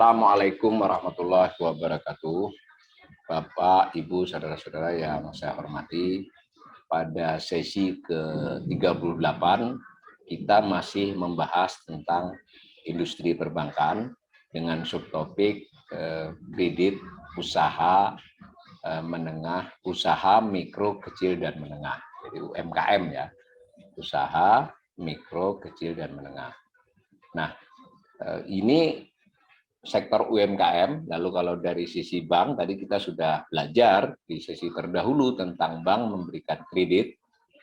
Assalamualaikum warahmatullahi wabarakatuh. Bapak, Ibu, saudara-saudara yang saya hormati, pada sesi ke-38 kita masih membahas tentang industri perbankan dengan subtopik kredit usaha menengah, usaha mikro, kecil, dan menengah. Jadi UMKM ya, usaha mikro, kecil, dan menengah. Nah, ini sektor UMKM, lalu kalau dari sisi bank, tadi kita sudah belajar di sesi terdahulu tentang bank memberikan kredit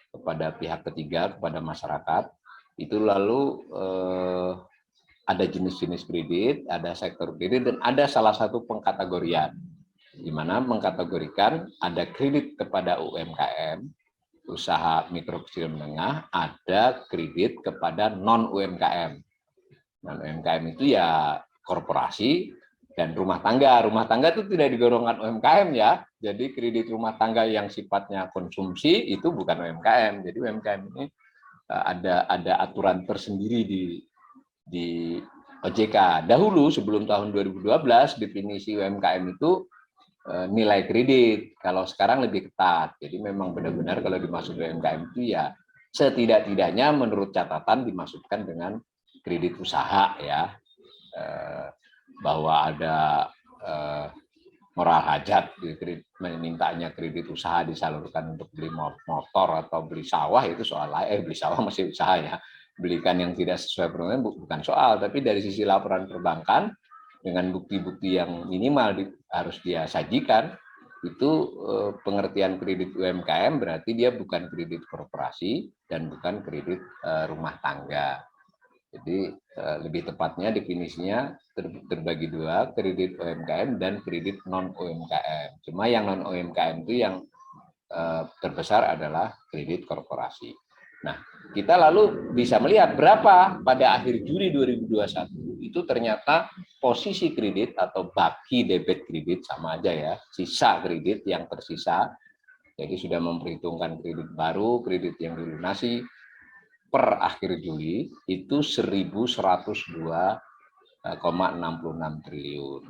kepada pihak ketiga, kepada masyarakat, itu lalu ada jenis-jenis kredit, ada sektor kredit, dan ada salah satu pengkategorian, di mana mengkategorikan ada kredit kepada UMKM, usaha mikro kecil menengah, ada kredit kepada non-UMKM. Non-UMKM itu ya korporasi dan rumah tangga. Rumah tangga itu tidak digolongkan UMKM ya. Jadi kredit rumah tangga yang sifatnya konsumsi itu bukan UMKM. Jadi UMKM ini ada aturan tersendiri di OJK. Dahulu sebelum tahun 2012 definisi UMKM itu nilai kredit. Kalau sekarang lebih ketat. Jadi memang benar-benar kalau dimaksud UMKM itu ya setidak-tidaknya menurut catatan dimaksudkan dengan kredit usaha ya. Bahwa ada moral hajat, mintanya kredit usaha disalurkan untuk beli motor atau beli sawah, itu soal lain. Beli sawah masih usaha ya, belikan yang tidak sesuai peruntukan bukan soal. Tapi dari sisi laporan perbankan dengan bukti-bukti yang minimal harus dia sajikan, itu pengertian kredit UMKM berarti dia bukan kredit korporasi dan bukan kredit rumah tangga. Jadi lebih tepatnya definisinya terbagi dua, kredit UMKM dan kredit non-UMKM. Cuma yang non-UMKM itu yang terbesar adalah kredit korporasi. Nah, kita lalu bisa melihat berapa pada akhir Juli 2021 itu ternyata posisi kredit atau baki debit kredit sama aja ya, sisa kredit yang tersisa. Jadi sudah memperhitungkan kredit baru, kredit yang dilunasi, per akhir Juli itu 1.102,66 triliun.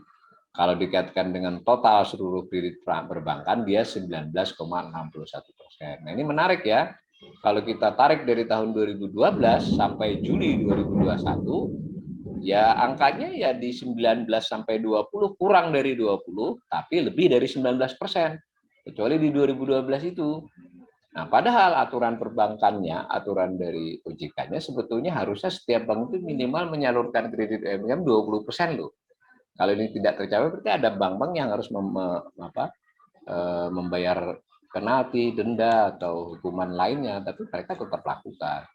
Kalau dikaitkan dengan total seluruh kredit perbankan, dia 19,61%. Nah, ini menarik ya. Kalau kita tarik dari tahun 2012 sampai Juli 2021, ya angkanya ya di 19 sampai 20, kurang dari 20, tapi lebih dari 19%. Kecuali di 2012 itu. Nah, padahal aturan perbankannya, aturan dari OJK-nya sebetulnya harusnya setiap bank itu minimal menyalurkan kredit UMKM 20% loh. Kalau ini tidak tercapai, berarti ada bank-bank yang harus membayar penalti, denda, atau hukuman lainnya, tapi mereka tetap lakukan.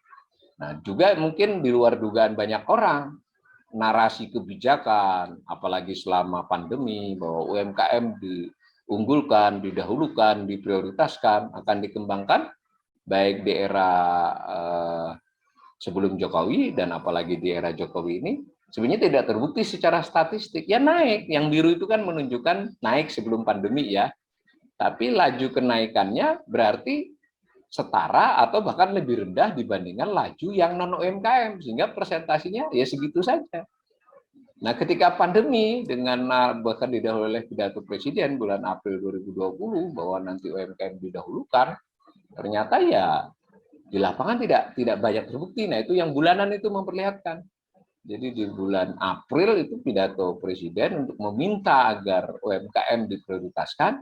Nah, juga mungkin di luar dugaan banyak orang, narasi kebijakan, apalagi selama pandemi, bahwa UMKM diunggulkan, didahulukan, diprioritaskan, akan dikembangkan, baik di era sebelum Jokowi dan apalagi di era Jokowi ini, sebenarnya tidak terbukti secara statistik. Ya naik, yang biru itu kan menunjukkan naik sebelum pandemi ya, tapi laju kenaikannya berarti setara atau bahkan lebih rendah dibandingkan laju yang non-UMKM, sehingga presentasinya ya segitu saja. Nah, ketika pandemi dengan bahkan didahului oleh pidato Presiden bulan April 2020 bahwa nanti UMKM didahulukan, ternyata ya di lapangan tidak banyak terbukti. Nah, itu yang bulanan itu memperlihatkan. Jadi di bulan April itu pidato Presiden untuk meminta agar UMKM diprioritaskan.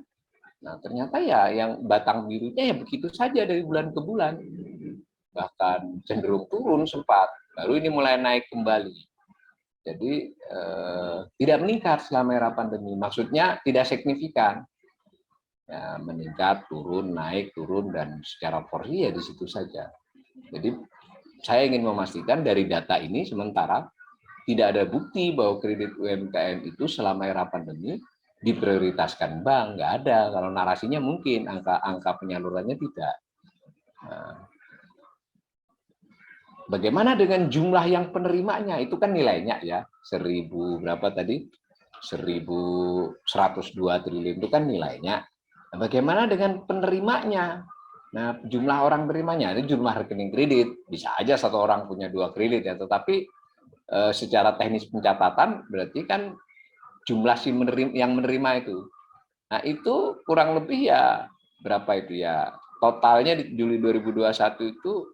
Nah, ternyata ya yang batang birunya ya begitu saja dari bulan ke bulan. Bahkan cenderung turun sempat. Baru ini mulai naik kembali. Jadi tidak meningkat selama era pandemi. Maksudnya tidak signifikan. Ya, meningkat, turun, naik, turun, dan secara porsi ya di situ saja. Jadi saya ingin memastikan dari data ini sementara tidak ada bukti bahwa kredit UMKM itu selama era pandemi diprioritaskan bank, nggak ada. Kalau narasinya mungkin, angka penyalurannya tidak. Nah, bagaimana dengan jumlah yang penerimanya? Itu kan nilainya ya, 1000 berapa tadi? 1.102 triliun itu kan nilainya. Nah, bagaimana dengan penerimanya? Nah, jumlah orang penerimanya, ini jumlah rekening kredit. Bisa aja satu orang punya 2 kredit ya, tetapi secara teknis pencatatan berarti kan jumlah si yang menerima itu. Nah, itu kurang lebih ya berapa itu ya? Totalnya di Juli 2021 itu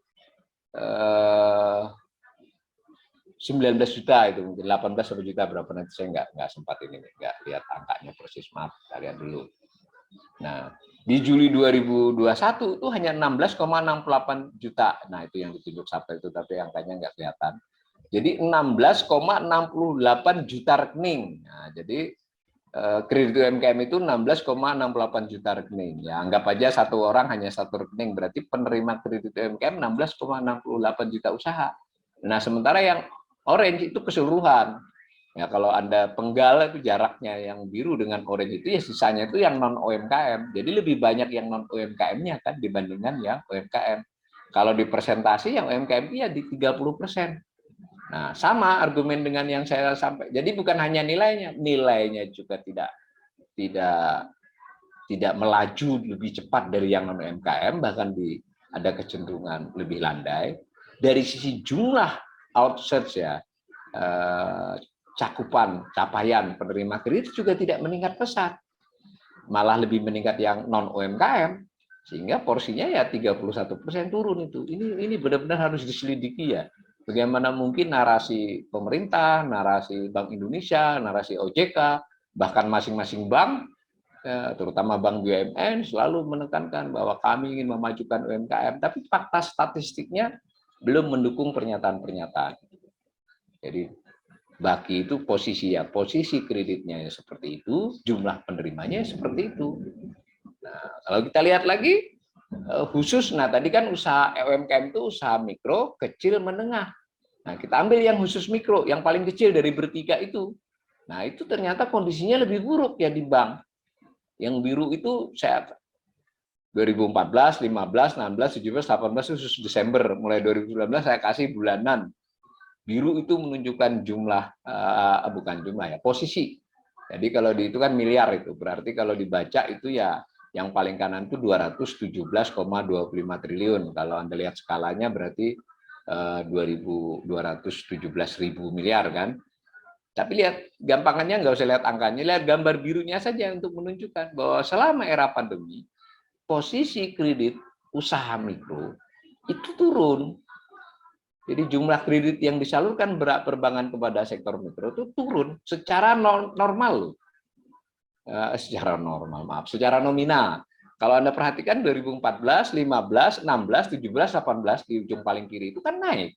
19 juta itu, mungkin 18 juta berapa nanti saya nggak sempat ini, nggak lihat angkanya persis, maaf, kita lihat dulu. Nah, di Juli 2021 itu hanya 16,68 juta. Nah, itu yang ditunjuk sampai itu, tapi angkanya nggak kelihatan. Jadi 16,68 juta rekening. Nah, jadi kredit UMKM itu 16,68 juta rekening. Ya, anggap aja satu orang hanya satu rekening, berarti penerima kredit UMKM 16,68 juta usaha. Nah, sementara yang orange itu keseluruhan. Ya, kalau Anda penggal itu jaraknya yang biru dengan orange itu ya sisanya itu yang non UMKM. Jadi lebih banyak yang non UMKM-nya kan dibandingkan yang UMKM. Kalau di persentase yang UMKM ya di 30%. Nah, sama argumen dengan yang saya sampaikan. Jadi bukan hanya nilainya juga tidak melaju lebih cepat dari yang non UMKM, bahkan ada kecenderungan lebih landai. Dari sisi jumlah outsource ya, cakupan, capaian penerima kredit juga tidak meningkat pesat. Malah lebih meningkat yang non UMKM, sehingga porsinya ya 31% turun itu. Ini benar-benar harus diselidiki ya. Bagaimana mungkin narasi pemerintah, narasi Bank Indonesia, narasi OJK, bahkan masing-masing bank, terutama Bank BUMN, selalu menekankan bahwa kami ingin memajukan UMKM, tapi fakta statistiknya belum mendukung pernyataan-pernyataan. Jadi baki itu posisi kreditnya ya seperti itu, jumlah penerimanya seperti itu. Nah, kalau kita lihat lagi khusus, nah tadi kan usaha UMKM itu usaha mikro, kecil, menengah. Nah, kita ambil yang khusus mikro, yang paling kecil dari bertiga itu. Nah, itu ternyata kondisinya lebih buruk ya di bank. Yang biru itu saya 2014, 15, 16, 17, 18 khusus Desember, mulai 2019 saya kasih bulanan. Biru itu menunjukkan jumlah, bukan jumlah ya, posisi. Jadi kalau itu kan miliar itu, berarti kalau dibaca itu ya yang paling kanan itu 217,25 triliun. Kalau Anda lihat skalanya berarti 217.000 miliar kan. Tapi lihat gampangannya, nggak usah lihat angkanya, lihat gambar birunya saja untuk menunjukkan bahwa selama era pandemi posisi kredit usaha mikro itu turun. Jadi jumlah kredit yang disalurkan perbankan kepada sektor mikro itu turun secara normal, secara nominal. Kalau Anda perhatikan 2014, 15, 16, 17, 18 di ujung paling kiri itu kan naik.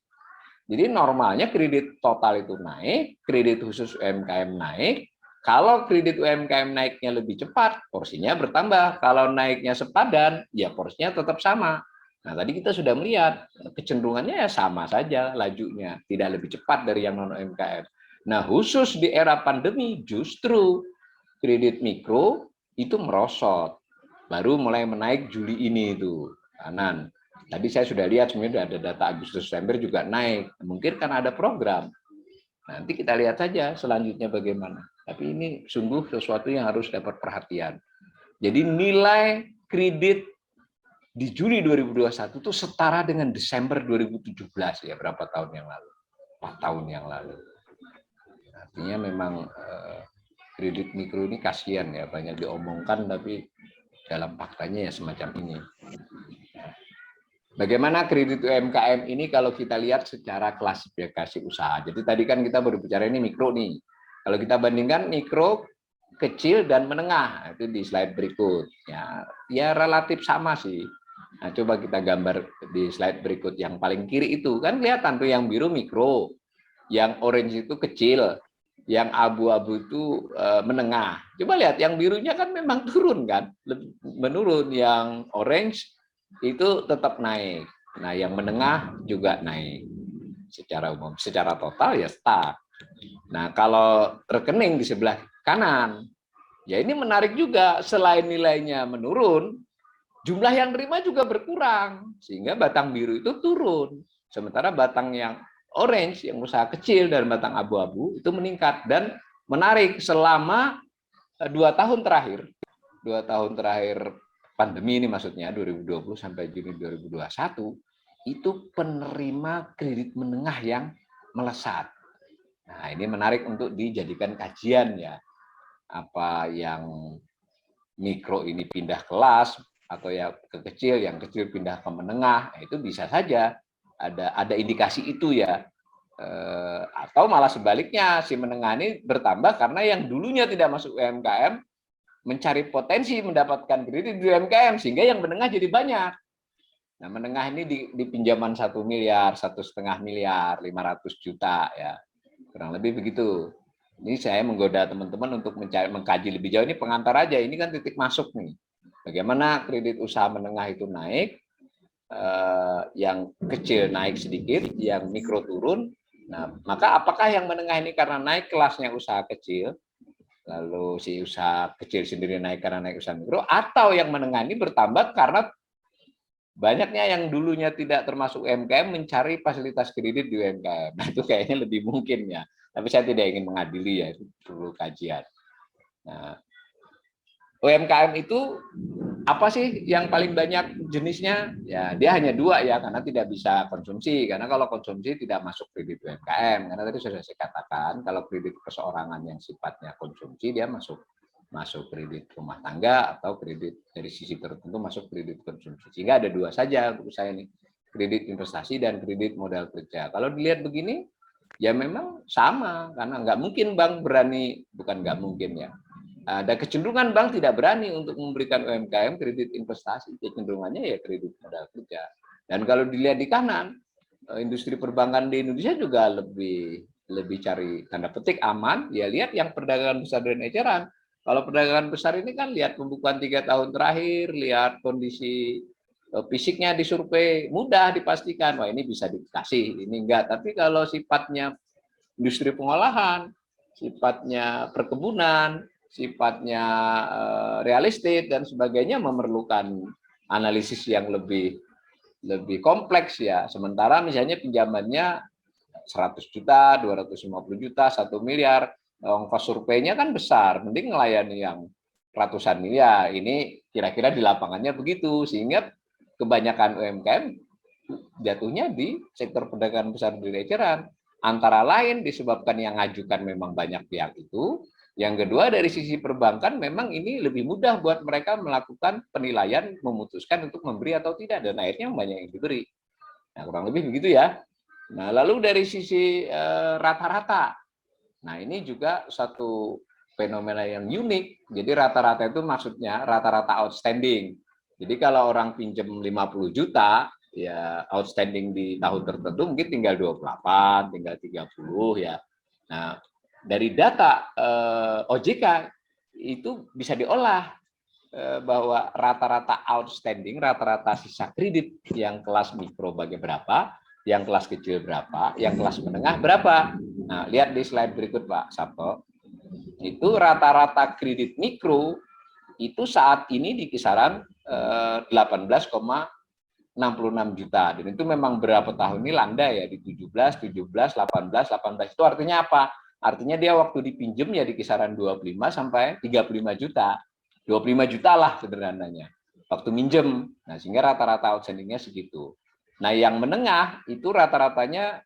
Jadi normalnya kredit total itu naik, kredit khusus UMKM naik. Kalau kredit UMKM naiknya lebih cepat, porsinya bertambah. Kalau naiknya sepadan, ya porsinya tetap sama. Nah, tadi kita sudah melihat kecenderungannya ya sama saja lajunya, tidak lebih cepat dari yang non UMKM. Nah, khusus di era pandemi justru kredit mikro itu merosot. Baru mulai menaik Juli ini itu, kanan. Tadi saya sudah lihat sebenarnya ada data Agustus September juga naik. Mungkin kan ada program. Nanti kita lihat saja selanjutnya bagaimana. Tapi ini sungguh sesuatu yang harus dapat perhatian. Jadi nilai kredit di Juli 2021 itu setara dengan Desember 2017 ya, berapa tahun yang lalu? 4 tahun yang lalu. Artinya memang kredit mikro ini kasihan ya, banyak diomongkan tapi dalam faktanya ya semacam ini. Bagaimana kredit UMKM ini kalau kita lihat secara klasifikasi usaha. Jadi tadi kan kita berbicara ini mikro nih. Kalau kita bandingkan mikro, kecil, dan menengah, itu di slide berikut. Ya relatif sama sih. Nah, coba kita gambar di slide berikut yang paling kiri itu. Kan kelihatan tuh yang biru mikro, yang orange itu kecil, yang abu-abu itu menengah. Coba lihat, yang birunya kan memang turun kan, menurun. Yang orange itu tetap naik. Nah, yang menengah juga naik. Secara umum, secara total ya stuck. Nah, kalau rekening di sebelah kanan, ya ini menarik juga. Selain nilainya menurun, jumlah yang terima juga berkurang, sehingga batang biru itu turun. Sementara batang yang orange, yang usaha kecil dan batang abu-abu itu meningkat. Dan menarik, selama 2 tahun terakhir, 2 tahun terakhir pandemi ini maksudnya, 2020 sampai Juni 2021, itu penerima kredit menengah yang melesat. Nah, ini menarik untuk dijadikan kajian ya. apa yang mikro ini pindah kelas atau ya ke kecil, yang kecil pindah ke menengah, itu bisa saja ada indikasi itu ya. Atau malah sebaliknya, si menengah ini bertambah karena yang dulunya tidak masuk UMKM mencari potensi mendapatkan kredit di UMKM, sehingga yang menengah jadi banyak. Nah, menengah ini di pinjaman 1 miliar, 1,5 miliar, 500 juta ya, kurang lebih begitu. Ini saya menggoda teman-teman untuk mengkaji lebih jauh. Ini pengantar aja, ini kan titik masuk nih. Bagaimana kredit usaha menengah itu naik, yang kecil naik sedikit, yang mikro turun. Nah, maka apakah yang menengah ini karena naik kelasnya usaha kecil, lalu si usaha kecil sendiri naik karena naik usaha mikro, atau yang menengah ini bertambah karena banyaknya yang dulunya tidak termasuk UMKM mencari fasilitas kredit di UMKM. Nah, itu kayaknya lebih mungkin ya. Tapi saya tidak ingin mengadili ya, itu perlu kajian. Nah, UMKM itu apa sih yang paling banyak jenisnya? Ya, dia hanya 2 ya, karena tidak bisa konsumsi. Karena kalau konsumsi tidak masuk kredit UMKM. Karena tadi sudah saya katakan, kalau kredit perseorangan yang sifatnya konsumsi, dia masuk kredit rumah tangga atau kredit dari sisi tertentu masuk kredit konsumsi. Sehingga ada 2 saja untuk saya nih, kredit investasi dan kredit modal kerja. Kalau dilihat begini, ya memang sama, karena nggak mungkin bank berani, bukan nggak mungkin ya, ada kecenderungan bank tidak berani untuk memberikan UMKM kredit investasi, kecenderungannya ya kredit modal kerja. Dan kalau dilihat di kanan, industri perbankan di Indonesia juga lebih cari tanda petik aman. Ya lihat yang perdagangan besar dan eceran. Kalau perdagangan besar ini kan lihat pembukuan 3 tahun terakhir, lihat kondisi fisiknya disurvei, mudah dipastikan, wah ini bisa dikasih, ini enggak. Tapi kalau sifatnya industri pengolahan, sifatnya perkebunan, sifatnya real estate dan sebagainya memerlukan analisis yang lebih kompleks ya. Sementara misalnya pinjamannya 100 juta, 250 juta, 1 miliar, ongkos surveinya kan besar, mending melayani yang ratusan miliar. Ini kira-kira di lapangannya begitu, sehingga kebanyakan UMKM jatuhnya di sektor perdagangan besar di eceran. Antara lain disebabkan yang ngajukan memang banyak pihak itu. Yang kedua dari sisi perbankan memang ini lebih mudah buat mereka melakukan penilaian, memutuskan untuk memberi atau tidak, dan akhirnya banyak yang diberi. Nah, kurang lebih begitu ya. Nah, lalu dari sisi rata-rata. Nah, ini juga satu fenomena yang unik. Jadi rata-rata itu maksudnya rata-rata outstanding. Jadi kalau orang pinjam 50 juta, ya outstanding di tahun tertentu mungkin tinggal 28, tinggal 30 ya. Nah, dari data OJK itu bisa diolah bahwa rata-rata outstanding, rata-rata sisa kredit yang kelas mikro bagi berapa, yang kelas kecil berapa, yang kelas menengah berapa. Nah, lihat di slide berikut Pak Sabto. Itu rata-rata kredit mikro itu saat ini di kisaran 18,66 juta. Dan itu memang berapa tahun ini landai ya di 17, 17, 18, 18. Itu artinya apa? Artinya dia waktu dipinjam ya di kisaran 25 sampai 35 juta. 25 juta lah sederhananya. Waktu minjem. Nah, sehingga rata-rata outstandingnya segitu. Nah, yang menengah itu rata-ratanya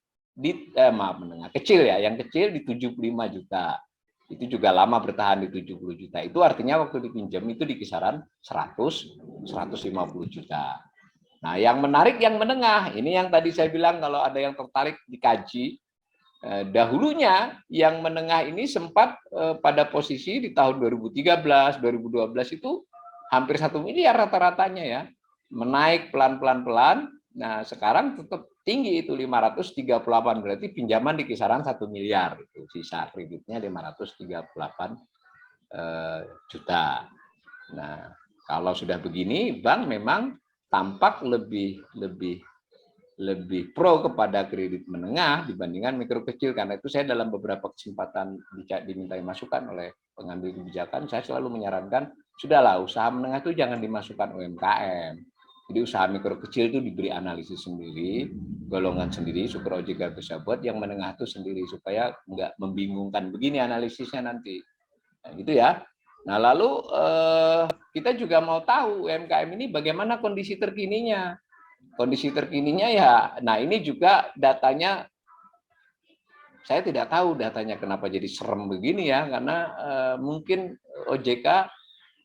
menengah kecil ya, yang kecil di 75 juta. Itu juga lama bertahan di 70 juta. Itu artinya waktu dipinjam itu di kisaran 100, 150 juta. Nah, yang menarik yang menengah, ini yang tadi saya bilang kalau ada yang tertarik dikaji, dahulunya yang menengah ini sempat pada posisi di tahun 2013, 2012 itu hampir 1 miliar rata-ratanya ya. Menaik pelan-pelan. Nah, sekarang tetap tinggi itu 538, berarti pinjaman di kisaran 1 miliar itu. Sisa kreditnya 538 juta. Nah, kalau sudah begini, bank memang tampak lebih pro kepada kredit menengah dibandingkan mikro kecil. Karena itu saya dalam beberapa kesempatan dimintai masukan oleh pengambil kebijakan, saya selalu menyarankan, sudahlah usaha menengah itu jangan dimasukkan UMKM. Jadi usaha mikro kecil itu diberi analisis sendiri, golongan sendiri, Super OJK bisa buat, yang menengah itu sendiri, supaya nggak membingungkan begini analisisnya nanti. Nah, gitu ya. Nah, lalu kita juga mau tahu UMKM ini bagaimana kondisi terkininya. Kondisi terkininya ya, nah ini juga datanya saya tidak tahu datanya kenapa jadi serem begini ya, karena mungkin OJK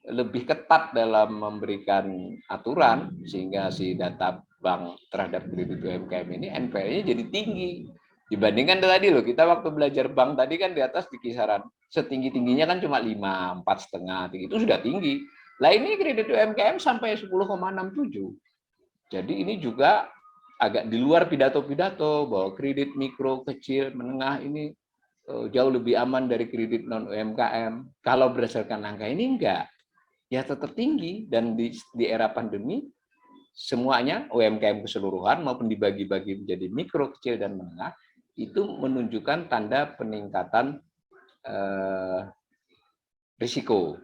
lebih ketat dalam memberikan aturan sehingga si data bank terhadap kredit UMKM ini NPL-nya jadi tinggi dibandingkan tadi loh, kita waktu belajar bank tadi kan di atas di kisaran setinggi-tingginya kan cuma 5, 4,5 itu sudah tinggi. Lah ini kredit UMKM sampai 10,67. Jadi ini juga agak di luar pidato-pidato bahwa kredit mikro, kecil, menengah ini jauh lebih aman dari kredit non UMKM. Kalau berdasarkan angka ini enggak, ya tetap tinggi, dan di era pandemi semuanya UMKM keseluruhan maupun dibagi-bagi menjadi mikro, kecil, dan menengah itu menunjukkan tanda peningkatan risiko.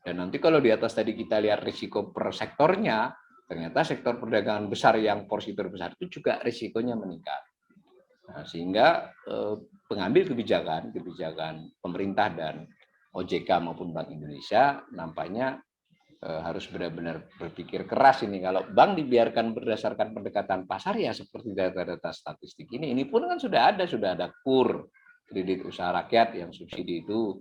Dan nanti kalau di atas tadi kita lihat risiko per sektornya, ternyata sektor perdagangan besar yang porsi terbesar itu juga risikonya meningkat. Nah, sehingga pengambil kebijakan pemerintah dan OJK maupun Bank Indonesia nampaknya harus benar-benar berpikir keras ini. Kalau bank dibiarkan berdasarkan pendekatan pasar ya seperti data-data statistik ini pun kan sudah ada KUR, kredit usaha rakyat yang subsidi itu,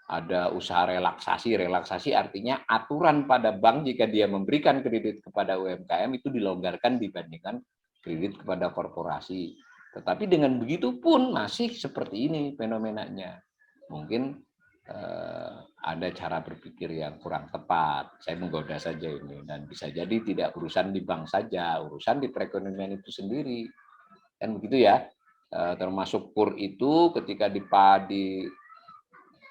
ada usaha relaksasi artinya aturan pada bank jika dia memberikan kredit kepada UMKM itu dilonggarkan dibandingkan kredit kepada korporasi. Tetapi dengan begitu pun masih seperti ini fenomenanya. Mungkin ada cara berpikir yang kurang tepat. Saya menggoda saja ini, dan bisa jadi tidak urusan di bank saja, urusan di perekonomian itu sendiri. Kan begitu ya. Termasuk KUR itu ketika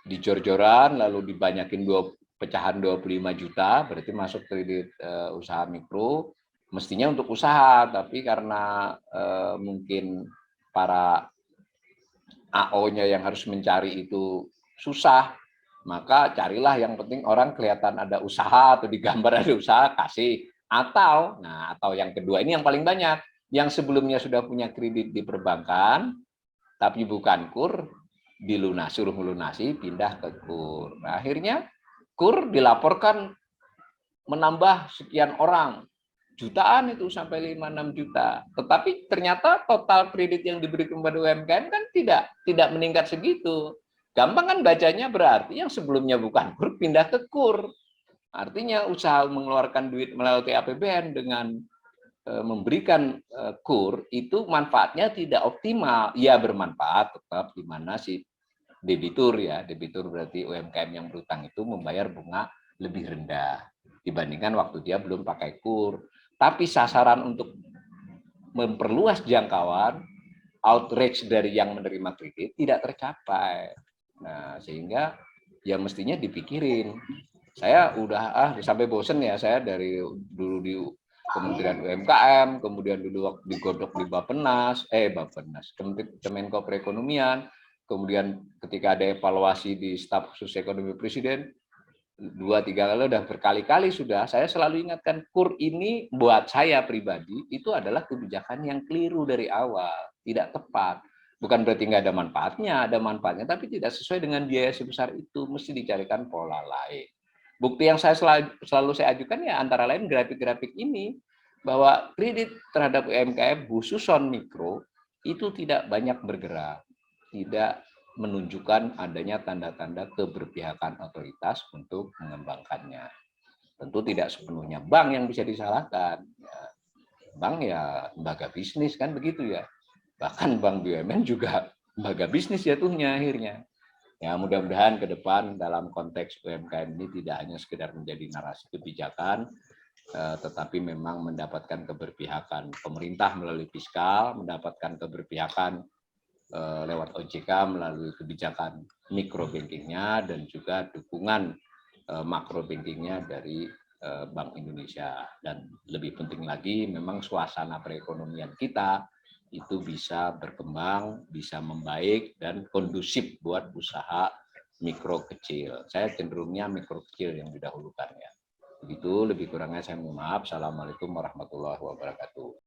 dijor-joran lalu dibanyakin pecahan 25 juta, berarti masuk kredit usaha mikro, mestinya untuk usaha, tapi karena mungkin para AO-nya yang harus mencari itu susah, maka carilah yang penting orang kelihatan ada usaha atau digambar ada usaha, kasih. Atau yang kedua ini yang paling banyak, yang sebelumnya sudah punya kredit di perbankan tapi bukan KUR, suruh melunasi, pindah ke KUR. Nah, akhirnya KUR dilaporkan menambah sekian orang, jutaan itu sampai 5-6 juta. Tetapi ternyata total kredit yang diberikan kepada UMKM kan tidak meningkat segitu. Gampang kan bacanya, berarti yang sebelumnya bukan KUR pindah ke KUR. Artinya usaha mengeluarkan duit melalui APBN dengan memberikan KUR itu manfaatnya tidak optimal. Ya bermanfaat tetap di mana si debitur ya, debitur berarti UMKM yang berutang itu membayar bunga lebih rendah dibandingkan waktu dia belum pakai KUR. Tapi sasaran untuk memperluas jangkauan, outreach dari yang menerima kredit tidak tercapai. Nah, sehingga ya mestinya dipikirin. Saya udah sampai bosen ya, saya dari dulu di Kementerian UMKM, kemudian dulu digodok di Bappenas, Kemenko Perekonomian, kemudian ketika ada evaluasi di staf khusus ekonomi presiden, 2-3 kali udah berkali-kali sudah, saya selalu ingatkan KUR ini buat saya pribadi itu adalah kebijakan yang keliru dari awal, tidak tepat. Bukan berarti nggak ada manfaatnya, tapi tidak sesuai dengan biaya sebesar itu, mesti dicarikan pola lain. Bukti yang selalu saya ajukan ya antara lain grafik-grafik ini, bahwa kredit terhadap UMKM khusus non mikro itu tidak banyak bergerak, tidak menunjukkan adanya tanda-tanda keberpihakan otoritas untuk mengembangkannya. Tentu tidak sepenuhnya bank yang bisa disalahkan. Bank ya lembaga bisnis kan begitu ya. Bahkan bank BUMN juga lembaga bisnis jatuhnya akhirnya. Ya mudah-mudahan ke depan dalam konteks UMKM ini tidak hanya sekedar menjadi narasi kebijakan, tetapi memang mendapatkan keberpihakan pemerintah melalui fiskal, mendapatkan keberpihakan lewat OJK melalui kebijakan mikro bankingnya, dan juga dukungan makro bankingnya dari Bank Indonesia. Dan lebih penting lagi, memang suasana perekonomian kita itu bisa berkembang, bisa membaik, dan kondusif buat usaha mikro kecil. Saya cenderungnya mikro kecil yang didahulukan ya. Begitu, lebih kurangnya saya mohon maaf. Assalamualaikum warahmatullahi wabarakatuh.